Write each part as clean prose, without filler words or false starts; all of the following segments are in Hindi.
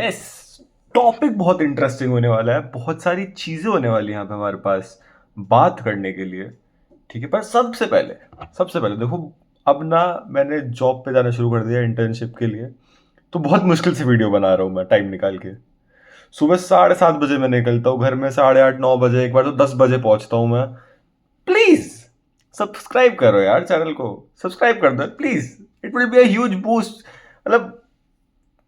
यस, टॉपिक बहुत इंटरेस्टिंग होने वाला है, बहुत सारी चीजें होने वाली हैं यहाँ पे हमारे पास बात करने के लिए। ठीक है, पर सबसे पहले देखो, अब ना मैंने जॉब पे जाना शुरू कर दिया इंटर्नशिप के लिए। तो बहुत मुश्किल से वीडियो बना रहा हूँ मैं टाइम निकाल के। सुबह 7:30 बजे मैं निकलता हूँ घर में, 8:30 9 बजे, एक बार तो 10 बजे पहुंचता हूँ मैं। प्लीज सब्सक्राइब करो यार, चैनल को सब्सक्राइब कर दो please. It will be a huge boost. मतलब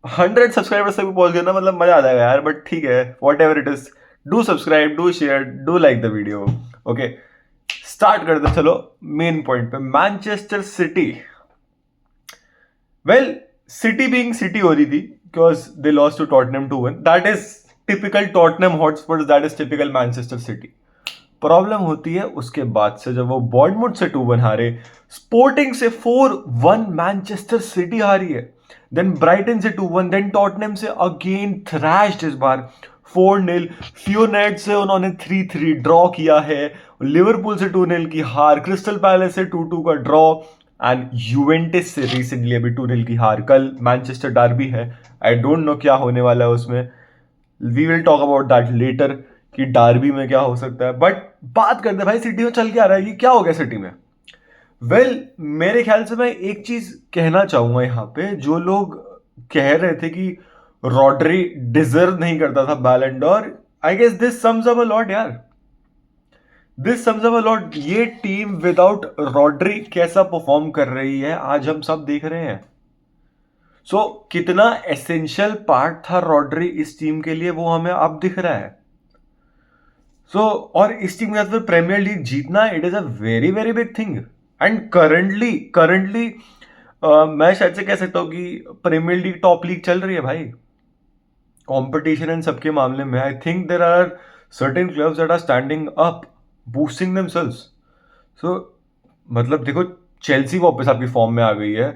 100 सब्सक्राइबर्स तक भी पहुंच गए ना, मतलब मजा आ जाएगा यार। बट ठीक है, whatever it is, do subscribe, do share, do like the video. Okay, start कर दो। चलो मेन पॉइंट पे, Manchester City. Well, City being City हो रही थी because they lost to Tottenham 2-1। That is typical Tottenham hotspots, that is typical Manchester City. Problem होती है उसके बाद से, जब वो बॉर्नमूथ से 2-1 हारे, स्पोर्टिंग से 4-1 मैनचेस्टर सिटी हारी है, देन ब्राइटन से 2-1, देन टॉटनहम से अगेन थ्रैश्ड, इस बार 4-0। फियोनेट से उन्होंने 3-3 ड्रॉ किया है, लिवरपूल से 2-0 की हार, क्रिस्टल पैलेस से 2-2 का ड्रॉ, एंड यूवेंटस से रिसेंटली अभी 2-0 की हार। कल मैनचेस्टर डार्बी है, आई डोंट नो क्या होने वाला है उसमें, we will talk about that later कि डार्बी में क्या हो सकता है। बट बात करते हैं भाई, सिटी में चल के आ रहा है, ये क्या हो गया सिटी में। मेरे ख्याल से मैं एक चीज कहना चाहूंगा यहाँ पे। जो लोग कह रहे थे कि रॉड्री डिजर्व नहीं करता था Ballon d'Or, I guess this sums up a lot यार। This sums up a lot. ये टीम विदाउट रॉड्री कैसा परफॉर्म कर रही है आज हम सब देख रहे हैं। कितना एसेंशियल पार्ट था रॉड्री इस टीम के लिए, वो हमें अब दिख रहा है। और इस टीम के साथ फिर प्रीमियर लीग जीतना, it is a very very big thing. And currently मैं शायद से कह सकता हूँ कि प्रीमियर लीग टॉप लीग चल रही है भाई। कंपटीशन इन सबके मामले में, I think there are certain clubs that are standing up, boosting themselves. So मतलब देखो, चेल्सी वापस आपकी फॉर्म में आ गई है।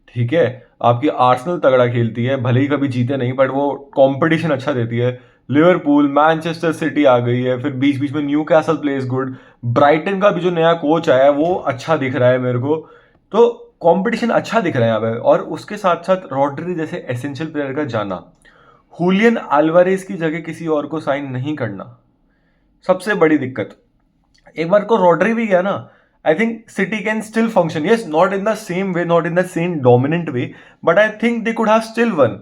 ठीक है, आपकी आर्सेनल तगड़ा खेलती है, भले ही कभी जीते नहीं बट वो कंपटीशन अच्छा देती है। लिवरपूल, मैनचेस्टर सिटी आ गई है, फिर बीच बीच में Newcastle plays good. Brighton का भी जो नया कोच आया है वो अच्छा दिख रहा है मेरे को। तो कंपटीशन अच्छा दिख रहा है यहाँ पे, और उसके साथ साथ रॉड्री जैसे एसेंशियल प्लेयर का जाना, हुलियन अल्वारेज की जगह किसी और को साइन नहीं करना, सबसे बड़ी दिक्कत। एक बार को रॉड्री भी गया ना, I think City can still function, yes not in the same way, not in the same dominant way, but I think they could have still one.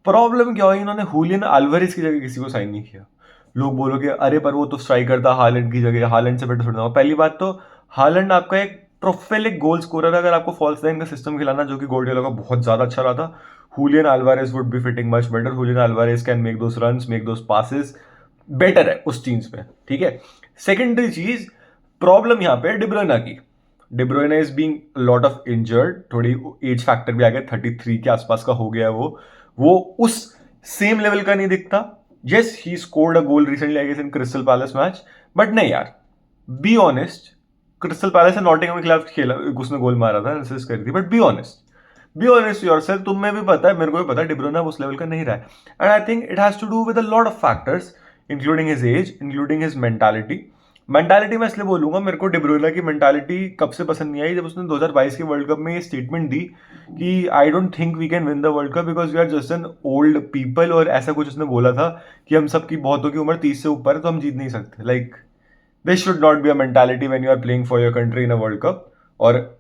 Problem क्या हुई, इन्होंने हुलियन अल्वारेज की जगह किसी को साइन नहीं किया। लोग बोलोगे अरे पर वो तो स्ट्राइकर था, हालैंड की जगह, हालैंड से बेटर थोड़ा ना। पहली बात तो हालैंड आपका एक प्रोफेलिक गोल स्कोरर है, अगर आपको फॉल्स नाइन का सिस्टम खिलाना जो कि गोल्डियोला का बहुत ज्यादा अच्छा रहा था, Julian Alvarez would be fitting much better. Julian Alvarez can make those runs, make those passes, better है उस टीम्स में। ठीक है, सेकेंडरी चीज, प्रॉब्लम यहाँ पे डिब्रोइना की। De Bruyne is being lot of injured, थोड़ी एज फैक्टर भी आ गया, 33 के आसपास का हो गया है वो उस सेम लेवल का नहीं दिखता। Yes, he scored a goal recently I guess in Crystal Palace match, but नहीं यार, बी ऑनेस्ट, क्रिस्टल पैलेस से नॉटिंघम के खिलाफ खेला, उसने गोल मारा था, असिस्ट करी थी, बट बी ऑनेस्ट योरसेल्फ, तुम्हें भी पता है, मेरे को भी पता है, डिब्रोना उस लेवल का नहीं रहा है। And I think it has to do with a lot of factors, including his age, including his mentality. Mentality मैं इसलिए बोलूंगा, मेरे को डिब्रोना की मेंटालिटी कब से पसंद नहीं आई, जब उसने 2022 के वर्ल्ड कप में ये स्टेटमेंट दी कि I don't think we can win the world cup because we are just an old people, और ऐसा कुछ उसने बोला था कि हम सबकी बहुतों की उम्र 30 से ऊपर है तो हम जीत नहीं सकते। Like this should not be a mentality when you are playing for your country in a world cup, और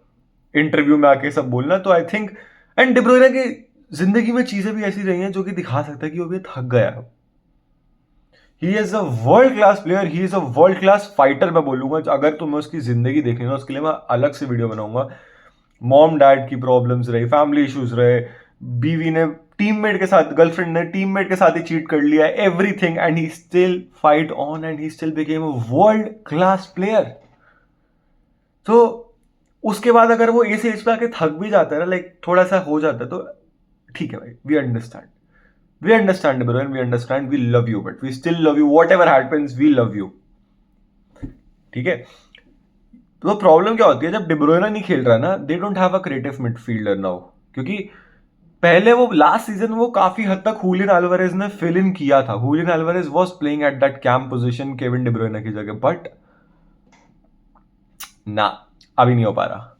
इंटरव्यू में आके सब बोलना। तो आई थिंक, एंड डिब्रोइना की जिंदगी में चीजें भी ऐसी रही हैं जो कि दिखा सकता है कि वो भी थक गया है। ही is a world class player, he is a world class fighter. मैं बोलूंगा अगर तुम्हें उसकी जिंदगी देखनी है ना, उसके लिए मैं अलग से वीडियो बनाऊंगा। मॉम डैड की प्रॉब्लम्स रही, फैमिली इश्यूज रहे, बीवी ने टीममेट के साथ, गर्लफ्रेंड ने टीममेट के साथ ही चीट कर लिया, everything, and he still fight on and he still became a world class player. तो उसके बाद अगर वो इस एज पे आके थक भी जाता है ना, लाइक थोड़ा सा हो जाता है, तो ठीक है भाई, we understand, we understand bro, we understand, we love you, but we still love you, whatever happens we love you. ठीक है, तो प्रॉब्लम क्या होती है जब डिब्रोइना नहीं खेल रहा ना, they don't have a creative midfielder now. क्योंकि पहले वो लास्ट सीजन वो काफी हद तक हुलियन अल्वारेज ने फिल इन किया था, Julian Alvarez was playing at that camp position Kevin De Bruyne की जगह, बट ना, अभी नहीं हो पा रहा।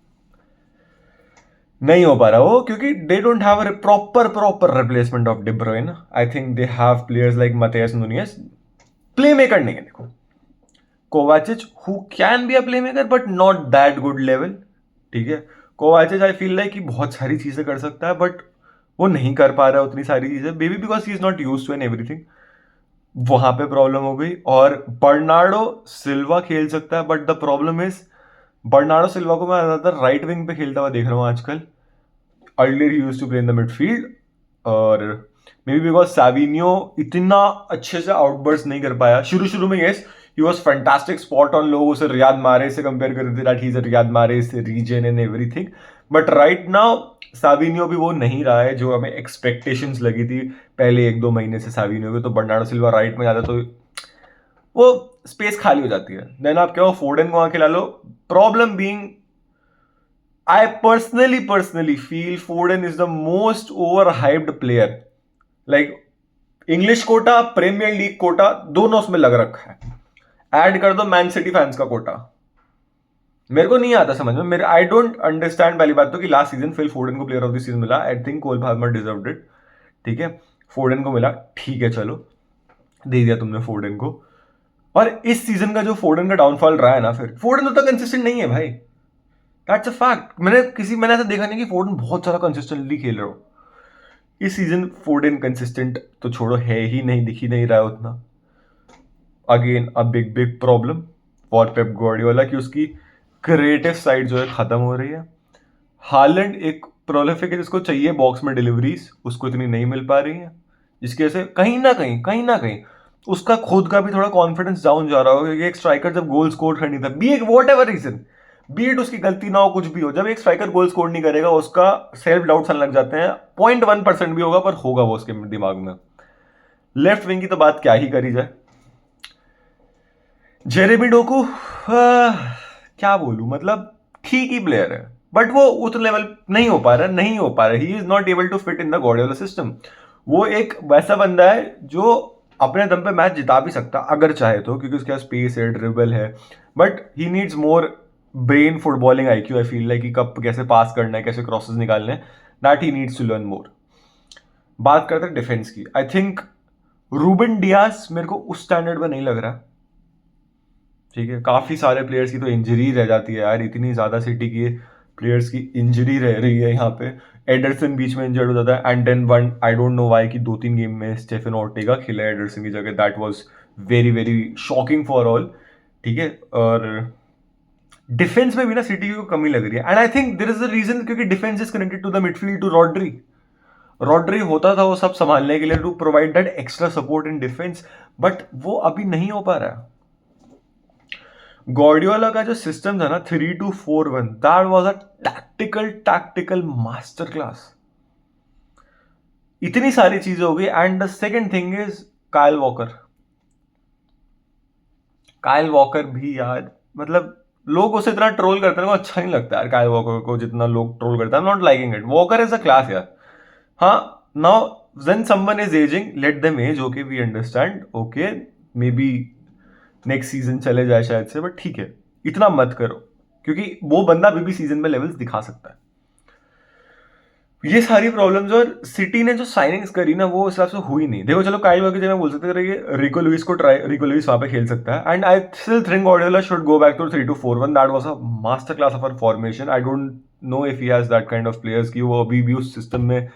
नहीं हो पा रहा वो, क्योंकि they don't have a proper replacement of D ब्रुयने. I think they have players like Matthias Nunez. Play maker नहीं है देखो. कोवाचिच who can be a play maker but not that good level. ठीक है. कोवाचिच आई फील लाइक कि बहुत सारी चीजें कर सकता है बट वो नहीं कर पा रहा है उतनी सारी चीजें, maybe because he is not use to an everything. वहां पे प्रॉब्लम हो गई. और बर्नार्डो सिल्वा खेल सकता है but the problem is Bernardo Silva को मैं ज्यादातर राइट विंग पे खेलता हुआ देख रहा हूँ आजकल. Earlier he used to play in the midfield. और मे बी बिकॉज सैविनियो इतना अच्छे से आउटबर्स्ट नहीं कर पाया शुरू में. Yes, he was fantastic spot on. लोग उसे रियाद मारे से कंपेयर कर रहे थे that he is a Riyad Mahrez से reason and everything. But right now Savinho भी वो नहीं रहा है जो हमें एक्सपेक्टेशंस लगी थी पहले 1-2 महीने से साविनियो के. तो बर्नार्डो सिल्वा राइट में जाता तो वो स्पेस खाली हो जाती है. देन आप क्या हो, फोर्डन को वहां खिला लो. Problem being I personally feel Foden is the most overhyped player. Like English quota, premier league quota दोनों उसमें लग रखा है. ऐड कर दो मैन सिटी फैंस का कोटा. मेरे को नहीं आता समझ में. मेरे आई डोंट अंडरस्टैंड. पहली बात तो कि लास्ट सीजन फिल फोर्डन को प्लेयर ऑफ द सीजन मिला. I think Cole Palmer deserved it. ठीक है, फोर्डन को मिला, ठीक है, चलो दे दिया तुमने फोर्डन को. और इस सीजन का जो फोर्डन का डाउनफॉल रहा है ना, फिर फोर्डन उतना कंसिस्टेंट नहीं है भाई. That's a fact. मैंने ऐसा देखा नहीं कि फोर्डन बहुत सारा कंसिस्टेंटली खेल रहा हो. इस सीजन फोर्डन कंसिस्टेंट तो छोड़ो, है ही नहीं, दिख ही नहीं रहा है उतना. Again a big problem for Pep Guardiola कि उसकी क्रिएटिव साइड जो है खत्म हो रही है. हालैंड एक प्रोलिफिक है जिसको चाहिए बॉक्स में डिलीवरीज, उसको इतनी नहीं मिल पा रही है, जिसकी वजह से कहीं ना कहीं उसका खुद का भी थोड़ा कॉन्फिडेंस डाउन जा रहा होगा. एक स्ट्राइकर जब गोल स्कोर करनी था, बी एक whatever reason, be it उसकी गलती ना हो, कुछ भी हो, जब एक स्ट्राइकर गोल स्कोर नहीं करेगा उसका सेल्फ डाउट्स आने लग जाते हैं. 0.1% भी होगा पर होगा वो उसके दिमाग में. लेफ्ट विंग की तो बात क्या ही करी जाए. जेरेमी डोकू क्या बोलूं, मतलब ठीक ही प्लेयर है बट वो उस लेवल नहीं हो पा रहा. He is not able to fit in the Guardiola system. वो एक वैसा बंदा है जो अपने दम पे मैच जिता भी सकता अगर चाहे तो, क्योंकि उसके पास स्पेस है, ड्रिबल है, but he needs more brain footballing IQ. I feel like कि कब कैसे पास करना है, कैसे क्रॉसेस निकालने हैं, that he needs to learn more. बात करते हैं डिफेंस की. आई थिंक रूबन डियास मेरे को उस स्टैंडर्ड में नहीं लग रहा. ठीक है, काफी सारे प्लेयर्स की तो इंजरी रह जाती है यार. इतनी ज्यादा सिटी की प्लेयर्स की इंजरी रह रही है यहाँ पे. एडरसन बीच में इंजर्ड हो जाता है and then one I don't know why कि 2-3 गेम में स्टेफन ऑर्टेगा खेला है एडरसन की जगह. That was very shocking for all. ठीक है, और डिफेंस में भी ना सिटी को कमी लग रही है. And I think there is a reason, क्योंकि defence is connected to the midfield to Rodri होता था वो सब संभालने के लिए, to provide that extra support in defence, but वो अभी नहीं हो पा रहा है. गॉर्डियोला का जो सिस्टम था ना 3-2-4-1, that was a tactical master class. इतनी सारी चीजें हो गई. And the second thing is Kyle walker भी यार, मतलब लोग उसे इतना ट्रोल करते हैं ना, अच्छा नहीं लगता यार काइल वॉकर को जितना लोग ट्रोल करते हैं. Not liking it. Walker is a class यार. हाँ, now when someone is aging let them age. Okay, we understand. Okay, maybe next season चले जाए शायद से, बट ठीक है, इतना मत करो, क्योंकि वो बंदा अभी भी सीजन में लेवल्स दिखा सकता है. ये सारी प्रॉब्लम्स. और सिटी ने जो साइनिंग्स करी ना वो इस हिसाब से हुई नहीं. देखो चलो काइल वॉकर की जगह बोल सकते थे रिको लुइस को ट्राई, रिको लुइस वहां पे खेल सकता है. And I still think Guardiola should go back to 3-2-4-1. That was a master class of a formation. I don't know if he has that kind of players कि वो अभी भी उस सिस्टम में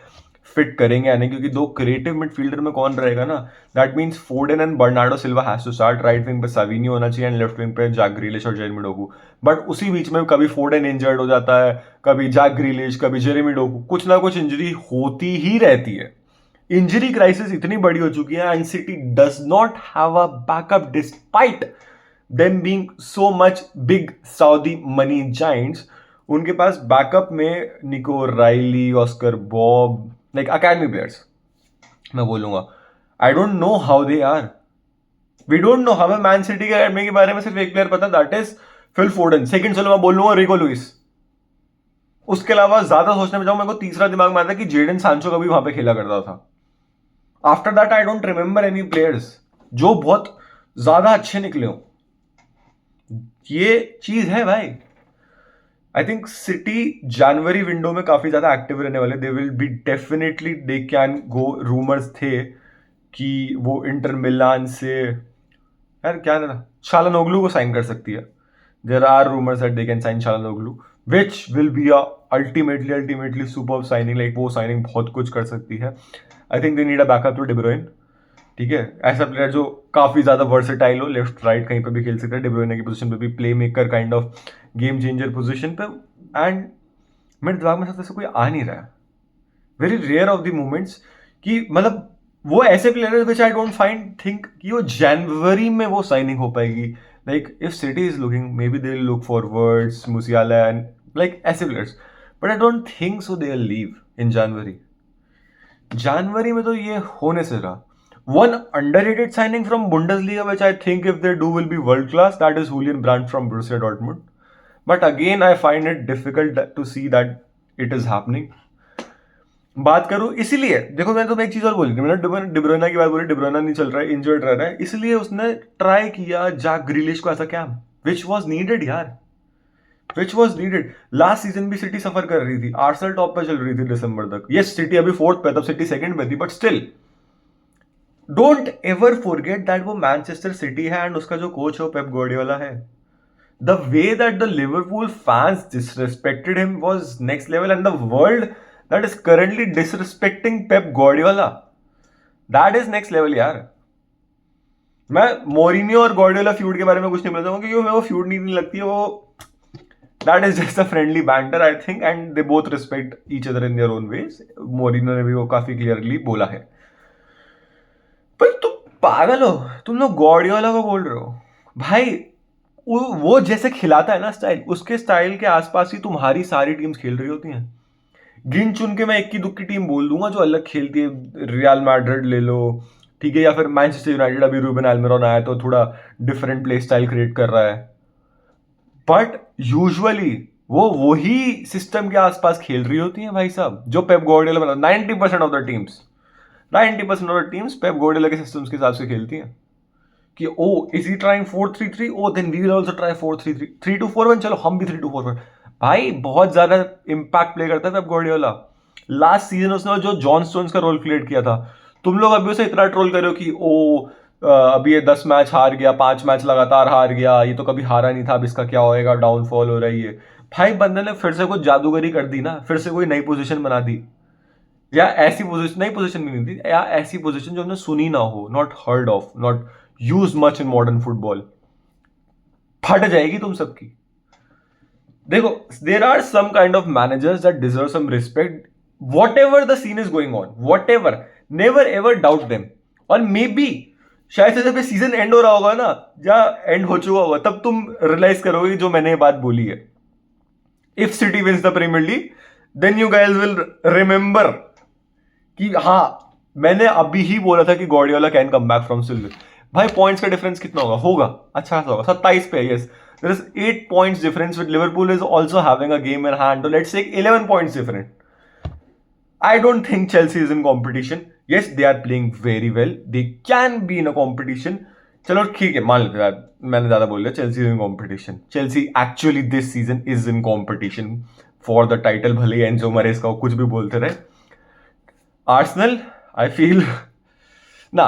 फिट करेंगे या नहीं, क्योंकि दो क्रिएटिव मिडफील्डर में कौन रहेगा ना. That means Foden and Bernardo Silva has to start. Right wing पे साविनियो होना चाहिए एंड लेफ्ट विंग पे जैक ग्रिलिश और जेरेमी डोकू. बट उसी बीच में कभी फोर्डन इंजर्ड हो जाता है, कभी जैक ग्रिलिश, कभी जेरेमी डोकू, कुछ ना कुछ इंजरी होती ही रहती है. इंजरी क्राइसिस इतनी बड़ी हो चुकी है and City does not have a backup despite them being so much big Saudi money giants. उनके पास बैकअप में Nico Reilly, Oscar Bobb, like academy players मैं बोलूंगा. I don't know how they are. We don't know. हमें मैन सिटी के अकेडमी के बारे में सिर्फ एक प्लेयर पता, that is Phil Foden. Second चलो मैं बोल लूंगा रिको लुइस. उसके अलावा ज्यादा सोचने में जाऊं, मेरे को तीसरा दिमाग में आता है कि जेडन सांचो कभी वहां पे खेला करता था. After that I don't remember any players जो बहुत ज्यादा अच्छे निकले हो. ये चीज है भाई. I think city January window में काफी ज्यादा एक्टिव रहने वाले, they will be definitely, they can go, rumours थे कि वो इंटर मिलान से, यार क्या ना, शालानोग्लू को साइन कर सकती है. There are rumours that they can sign Calhanoglu, which will be a ultimately super signing, like वो साइनिंग बहुत कुछ कर सकती है. I think they need a backup to De Bruyne. ठीक है, ऐसा प्लेयर जो काफी ज्यादा वर्सेटाइल हो, लेफ्ट राइट कहीं पे भी खेल सकता है, डिब्रोइने की पोजीशन पे भी, playmaker kind of game changer position पे. एंड मेरे दिमाग में सबसे कोई आ नहीं रहा है, very rare of the moments, कि मतलब वो ऐसे player which I don't find think कि वो जनवरी में वो साइनिंग हो पाएगी. Like if City is looking, maybe they look for Wirtz, Musiala and like ऐसे players, but I don't think so they will leave इन जनवरी. जनवरी में तो ये होने से रहा. One underrated signing from Bundesliga, which I think if they do will be world class, that is Julian Brandt from Borussia Dortmund. But again, I find it difficult to see that it is happening. बात करूं, इसीलिए देखो, मैं तुम्हें एक चीज और बोली थी, मैंने डिब्रोइना की बात बोली, डिब्रोइना नहीं चल रहा है, इंजर्ड रह रहा है, इसलिए उसने ट्राई किया जैक ग्रिलिश को ऐसा कैम्प, विच वॉज नीडेड यार, which was needed. Last season भी सिटी सफर कर रही थी, आर्सेनल टॉप पे चल रही थी दिसंबर तक. यस, सिटी अभी फोर्थ पे, तब सिटी सेकंड पे थी, but still don't ever forget that वो मैनचेस्टर सिटी है एंड उसका जो कोच है वो पेप गार्डियोला है. The way that the Liverpool fans disrespected him was next level, and the world that is currently disrespecting Pep Guardiola, that is next level यार. मैं मोरिनियो और गार्डियोला फ्यूड के बारे में कुछ नहीं बोलता हूँ, क्योंकि वो फ्यूड नहीं लगती है, वो that is just a friendly banter I think, and they both respect each other in their own ways. Mourinho ने भी वो काफी क्लियरली बोला है. पर तुम पागल हो, तुम लोग गार्डियोला को बोल रहे हो भाई. वो जैसे खिलाता है ना स्टाइल, उसके स्टाइल के आसपास ही तुम्हारी सारी टीम्स खेल रही होती हैं. गिन चुन के मैं इक्की दुक्की टीम बोल दूंगा जो अलग खेलती है, रियल मैड्रिड ले लो, ठीक है, या फिर मैनचेस्टर यूनाइटेड, अभी रूबन एल्मिरोन आया तो थोड़ा डिफरेंट प्ले स्टाइल क्रिएट कर रहा है, बट यूजुअली वो वही सिस्टम के आसपास खेल रही होती हैं भाई साहब, जो पेप गार्डियोला बना. 90% of the teams, 90% of the teams Pep Guardiola के सिस्टम्स के हिसाब से खेलती हैं. कि oh is he trying 4-3-3, oh then we will also try 4-3-3, 3-2-4-1, चलो हम भी 3-2-4-1. भाई बहुत ज्यादा इम्पैक्ट प्ले करता है पेप गार्डियोला. लास्ट सीजन उसने जो जॉन स्टोन्स का रोल क्रिएट किया था, तुम लोग अभी उसे इतना ट्रोल कर रहे हो कि ओ अभी ये 10 मैच हार गया, 5 मैच लगातार हार गया, ये तो कभी हारा नहीं था, अब इसका क्या होएगा, डाउनफॉल हो रही है. भाई बंदे ने फिर से कुछ जादूगरी कर दी ना, फिर से कोई नई पोजीशन बना दी, या ऐसी पोजीशन, नई पोजीशन भी नहीं थी, या ऐसी पोजीशन जो हमने सुनी ना हो, not heard of, not use much in modern football. फट जाएगी तुम सबकी. देखो, there are some kind of managers that deserve some respect, whatever the scene is going on, whatever, never ever doubt them. और मे बी शायद से जब ये सीजन एंड हो रहा होगा ना, या एंड हो चुका होगा, तब तुम रियलाइज करोगे जो मैंने ये बात बोली है. If City wins the Premier League, then you guys will remember कि हाँ, मैंने अभी ही बोला था कि Guardiola can come back from silver. भाई पॉइंट्स का डिफरेंस कितना होगा, अच्छा खासा होगा, 27 पे. Yes, there is 8 points difference with Liverpool is also having a game in hand, तो let's say 11 points different. I don't think Chelsea is in competition. Yes, they are playing very well, they can be in a competition. चलो ठीक है, मान लेते हैं, मैंने ज्यादा बोल दिया. Chelsea is in competition, Chelsea actually this season is in competition for the title, भले ही एंजो मरेस्का कुछ भी बोलते रहे. आर्सेनल, आई फील ना,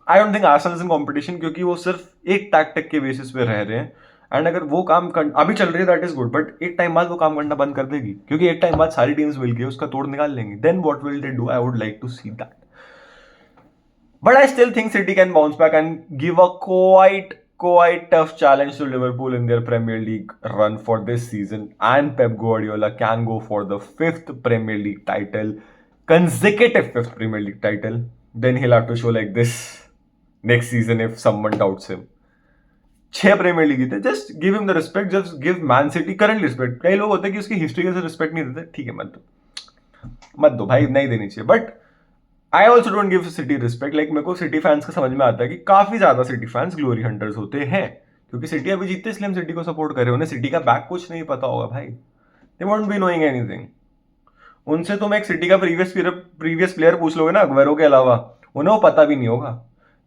आई don't think Arsenal is in competition, क्योंकि वो सिर्फ एक टैक्टिक के बेसिस पे रह रहे हैं. एंड अगर वो काम अभी चल रही है दैट इज गुड, बट एक टाइम बाद वो काम करना बंद कर देगी, क्योंकि एक टाइम बाद सारी टीम्स मिलकर उसका तोड़ निकाल लेंगी. Then what will they do, I would like to see that. But I still think City can bounce back and give a quite tough challenge to Liverpool in their Premier League run for this season, and Pep Guardiola can go for the 5th Premier League title, consecutive 5th Premier League title. Then he'll have to show like this next season if someone doubts him. 6 Premier League जीते, just give him the respect, just give Man City current respect. कई लोग होते हैं कि उसकी हिस्ट्री के रिस्पेक्ट नहीं देते, ठीक है, मत दो भाई, नहीं देनी चाहिए. But I also don't give city respect. Like मेरे को सिटी फैंस का समझ में आता है कि काफी ज्यादा सिटी फैंस ग्लोरी हंटर्स होते हैं, क्योंकि सिटी अभी जीतते इसलिए हम सिटी को सपोर्ट कर रहे हैं. उन्हें सिटी का बैक कुछ नहीं पता होगा भाई, दे वोंट बी नोइंग एनीथिंग. उनसे तुम एक सिटी का प्रीवियस प्लेयर पूछ लोगे ना अग्वेरो के अलावा, उन्हें वो पता भी नहीं होगा.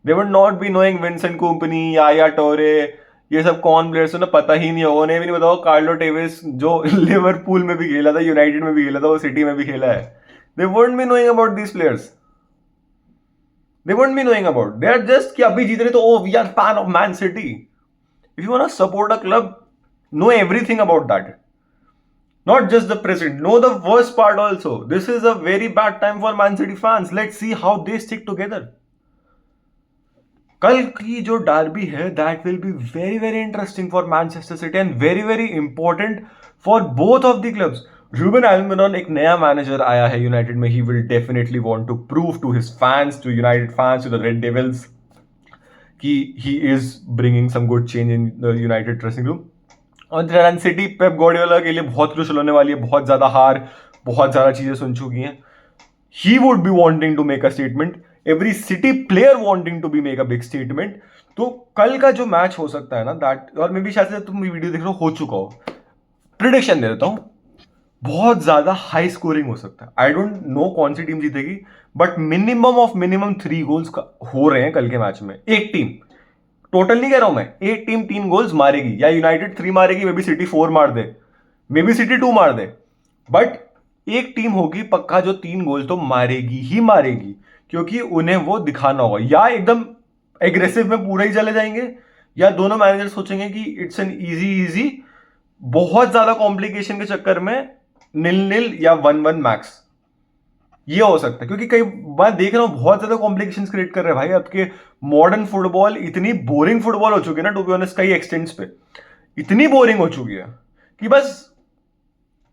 They would not be knowing Vincent Kompany, Yaya Toure, ये सब कौन प्लेयर्स उन्हें पता ही नहीं होगा, उन्हें भी नहीं बताओ कार्लो टेविस जो लिवरपूल में भी खेला था, यूनाइटेड में भी खेला था, वो सिटी में भी खेला है, they won't be knowing about these players, they won't be knowing about, they are just कि अभी जीत रहे तो oh we are fan of Man City. If you want to support a club, know everything about that. Not just the present, know the worst part also. This is a very bad time for Man City fans. Let's see how they stick together. कल की जो डार्बी है, that will be very very interesting for Manchester City and very very important for both of the clubs. Ruben Almiron एक नया मैनेजर आया है यूनाइटेड में. He will definitely want to prove to his fans, to United fans, to the Red Devils कि he is bringing some good change in the United dressing room. और रन सिटी पेप गार्डियोला के लिए बहुत क्रूशल होने वाली है. बहुत ज्यादा हार, बहुत ज्यादा चीजें सुन चुकी हैं. He would be wanting to make a statement, every City player wanting to be make a big statement. तो कल का जो मैच हो सकता है ना, दैट, और मे बी शायद से तुम वीडियो देख रहे हो चुका हो, प्रिडिक्शन दे देता हूं, बहुत ज्यादा हाई स्कोरिंग हो सकता है. आई डोंट नो कौन सी टीम जीतेगी, but minimum of minimum 3 goals हो रहे हैं कल के मैच में. एक टीम, टोटल नहीं कह रहा हूं मैं, एक टीम 3 गोल्स मारेगी, या यूनाइटेड 3 मारेगी, मे बी सिटी 4 मार दे, मे बी सिटी 2 मार दे, बट एक टीम होगी पक्का जो 3 गोल तो मारेगी ही मारेगी, क्योंकि उन्हें वो दिखाना होगा. या एकदम एग्रेसिव में पूरा ही चले जाएंगे, या दोनों मैनेजर सोचेंगे कि इट्स एन इजी, बहुत ज्यादा कॉम्प्लिकेशन के चक्कर में 0-0 या 1-1 मैक्स. ये हो सकता है, क्योंकि कई बार देख रहा हूं बहुत ज्यादा कॉम्प्लिकेशंस क्रिएट कर रहे हैं भाई. आपके मॉडर्न फुटबॉल इतनी बोरिंग फुटबॉल हो चुकी है ना, टू बी ऑनेस्ट, कई एक्सटेंट्स पे इतनी बोरिंग हो चुकी है कि बस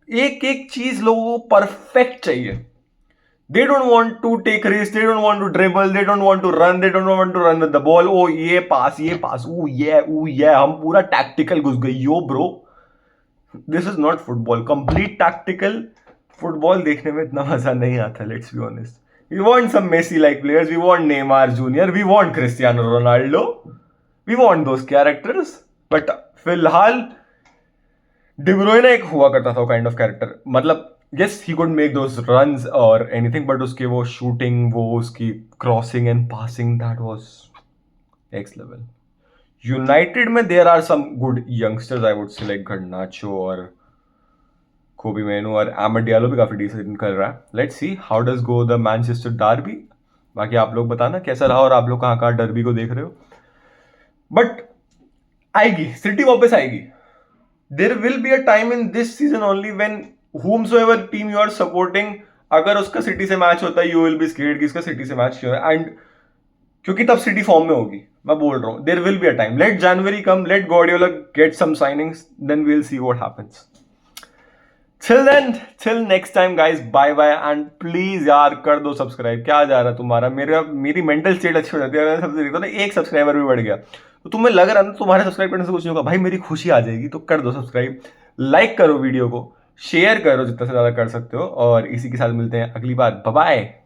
एक एक चीज लोगों को परफेक्ट चाहिए. They don't want to take risk, they don't want to dribble, they don't want to run, they don't want to run with the ball. ओ ये पास, ओ ये हम पूरा टैक्टिकल घुस गए. Yo bro, this is not football. Complete tactical football देखने में इतना मजा नहीं आता, let's be honest. We want some Messi like players, we want Neymar junior, we want Cristiano Ronaldo, we want those characters. But फिलहाल डी ब्रुयने एक हुआ करता था काइंड ऑफ कैरेक्टर. मतलब yes, he could make those runs or anything, but उसके वो shooting, वो उसकी crossing and passing, that was next level. United में there are some good youngsters, I would say, like Garnacho और Kobe Mainoo और Amad Diallo भी काफी decent कर रहा है. Let's see how does go the Manchester derby. बाकी आप लोग बताना कैसा रहा और आप लोग कहाँ डर्बी को देख रहे हो. बट आएगी, सिटी वापस आएगी. There will be a time in this season only when whomsoever team you are supporting, अगर उसका सिटी से मैच होता है, you will be scared कि इसका सिटी से मैच क्यों है. एंड क्योंकि तब सिटी फॉर्म में होगी, मैं बोल रहा हूँ. There will be a time. Let January come, let Guardiola get some signings, then we'll see what happens. Till then, till next time guys, bye bye and please यार कर दो सब्सक्राइब. क्या जा रहा है तुम्हारा, मेरी मेंटल स्टेट अच्छी हो जाती है अगर सबसे देखो ना एक सब्सक्राइबर भी बढ़ गया. तो तुम्हें लग रहा है ना तुम्हारे सब्सक्राइब करने से कुछ नहीं होगा भाई, मेरी खुशी आ जाएगी. तो कर दो सब्सक्राइब, लाइक करो वीडियो को, शेयर करो जितना से ज़्यादा कर सकते हो. और इसी के साथ मिलते हैं अगली बार. Bye bye.